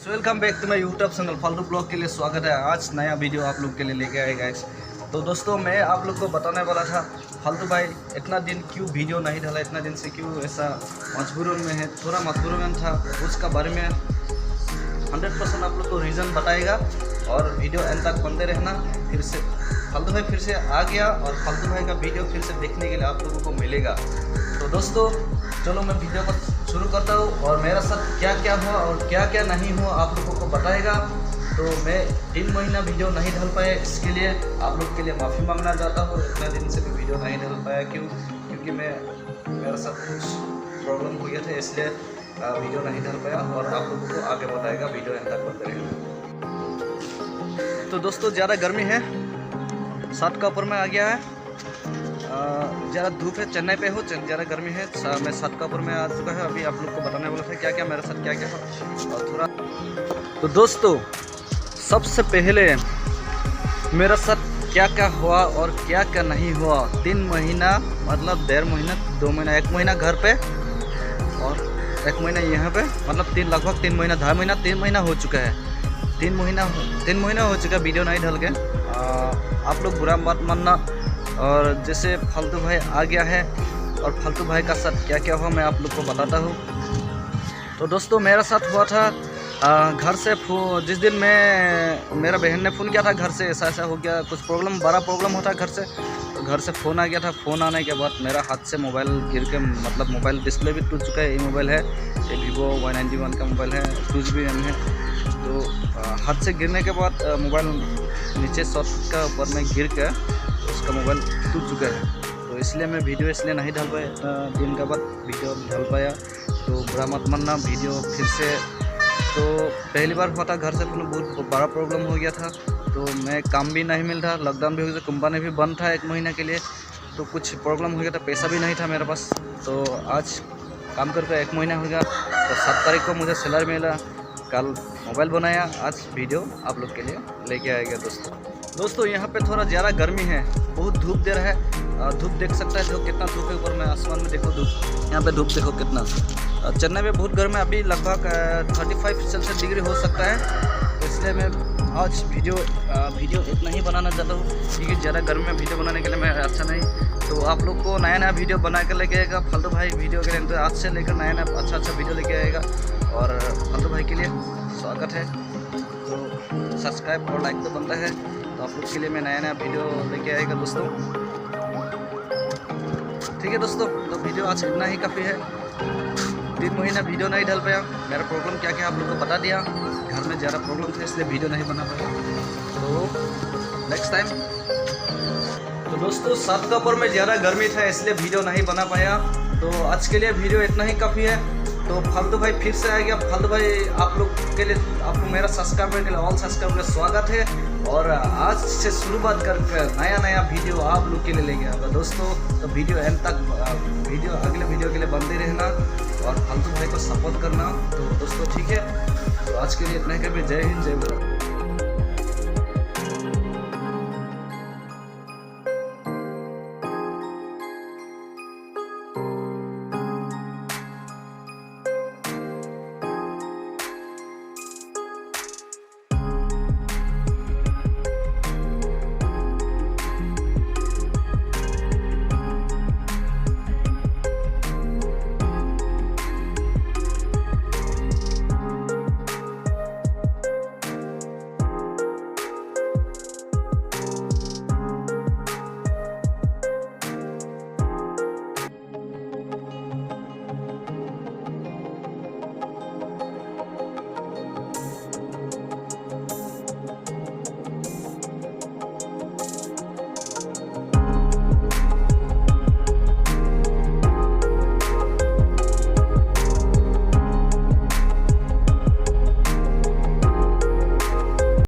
Welcome back to my YouTube channel फालतू blog के लिए स्वागत है। आज नया वीडियो आप लोग के लिए लेके आए गाइस। तो दोस्तों मैं आप लोग को बताने वाला था फालतू भाई इतना दिन क्यों वीडियो नहीं डाला, इतना दिन से क्यों ऐसा मजबूरन में है, थोड़ा मजबूरन था, उसका बारे में 100% आप लोग को रीज़न बताएगा और वीडियो एंड तक बनते रहना। फिर से फालतू भाई फिर से आ गया और फालतू भाई का वीडियो फिर से देखने के लिए आप लोगों को मिलेगा। तो दोस्तों चलो मैं वीडियो को शुरू करता हूँ और मेरा साथ क्या क्या हुआ और क्या क्या नहीं हुआ आप लोगों को बताएगा। तो मैं 3 महीना वीडियो नहीं डाल पाया, इसके लिए आप लोग के लिए माफ़ी मांगना चाहता हूँ। इतना दिन से मैं वीडियो नहीं डाल पाया क्योंकि मेरे साथ कुछ प्रॉब्लम हो गया था, इसलिए वीडियो नहीं डाल पाया और आप लोगों को आगे बताएगा। वीडियो एंड तक बनते रहेगा। तो दोस्तों ज़्यादा गर्मी है, 7 का ऊपर में आ गया है, ज़्यादा धूप है, चेन्नई पे हो, ज़्यादा गर्मी है, मैं 7 का ऊपर में आ चुका है। अभी आप लोग को बताने वाला था क्या क्या मेरे साथ क्या क्या हुआ और थोड़ा। तो दोस्तों सबसे पहले मेरे साथ क्या क्या हुआ और क्या क्या नहीं हुआ। 3 महीना मतलब 1.5 महीना 2 महीना 1 महीना घर पे और 1 महीना यहाँ पे, मतलब लगभग 3 महीना 2.5 महीना 3 महीना हो चुका है। 3 महीना हो चुका वीडियो नहीं डाल के। आप लोग बुरा मत मानना। और जैसे फालतू भाई आ गया है और फालतू भाई का साथ क्या क्या हुआ मैं आप लोग को बताता हूँ। तो दोस्तों मेरा साथ हुआ था घर से जिस दिन मेरा बहन ने फ़ोन किया था घर से, ऐसा हो गया, कुछ प्रॉब्लम, बड़ा प्रॉब्लम होता घर से। तो घर से फ़ोन आ गया था। फ़ोन आने के बाद मेरा हाथ से मोबाइल गिर के, मतलब मोबाइल डिस्प्ले भी टूट चुका है। ये मोबाइल है, ये Vivo Y91 का मोबाइल है, 2GB RAM है। तो हाथ से गिरने के बाद मोबाइल नीचे शॉर्ट का ऊपर में गिर के उसका मोबाइल टूट चुका है। तो इसलिए मैं वीडियो इसलिए नहीं डाल पाया, इतना दिन के बाद वीडियो डाल पाया। तो बुरा मत मानना। वीडियो फिर से तो पहली बार हुआ था घर से, बहुत बड़ा प्रॉब्लम हो गया था। तो मैं काम भी नहीं मिल रहा, लॉकडाउन भी हो गया, कंपनी भी बंद था 1 महीने के लिए। तो कुछ प्रॉब्लम हो गया था, पैसा भी नहीं था मेरे पास। तो आज काम करके 1 महीना हो गया। तो 7 तारीख को मुझे सैलरी मिला, कल मोबाइल बनाया, आज वीडियो आप लोग के लिए लेके आएगा। दोस्तों यहाँ पे थोड़ा ज़्यादा गर्मी है, बहुत धूप दे रहा है। धूप देख सकता है, देखो कितना धूप है ऊपर में, आसमान में देखो धूप, यहाँ पे धूप देखो कितना। चेन्नई में बहुत गर्म है, अभी लगभग 35 सेल्सियस डिग्री हो सकता है। तो इसलिए मैं आज वीडियो इतना ही बनाना चाहता हूँ क्योंकि ज़्यादा गर्मी में वीडियो बनाने के लिए मैं अच्छा नहीं। तो आप लोग को नया नया वीडियो बना कर लेके आएगा फालतू भाई वीडियो के लिए। तो आज से लेकर नया नया अच्छा वीडियो लेके आएगा और फालतू भाई के लिए स्वागत है। तो सब्सक्राइब और लाइक तो बनता है। तो आप लोग के लिए मैं नया वीडियो लेके आएगा दोस्तों। ठीक है दोस्तों, तो वीडियो आज इतना ही काफ़ी है। 3 महीना वीडियो नहीं डाल पाया, मेरा प्रॉब्लम क्या क्या आप लोग को बता दिया। घर में ज़्यादा प्रॉब्लम था इसलिए वीडियो नहीं बना पाया। तो नेक्स्ट टाइम। तो दोस्तों 7 का ऊपर में ज़्यादा गर्मी था इसलिए वीडियो नहीं बना पाया। तो आज के लिए वीडियो इतना ही काफ़ी है। तो फालतू भाई फिर से आ गया। फालतू भाई आप लोग के लिए, आपको मेरा सब्सक्राइबर के लिए, ऑल सब्सक्राइबर का स्वागत है। और आज से शुरुआत कर नया वीडियो आप लोग के लिए लेके आऊँगा दोस्तों। तो वीडियो एंड तक, अगले वीडियो के लिए बनते रहना और फालतू भाई को सपोर्ट करना। तो दोस्तों ठीक है, तो आज के लिए इतना ही। जय हिंद, जय भारत।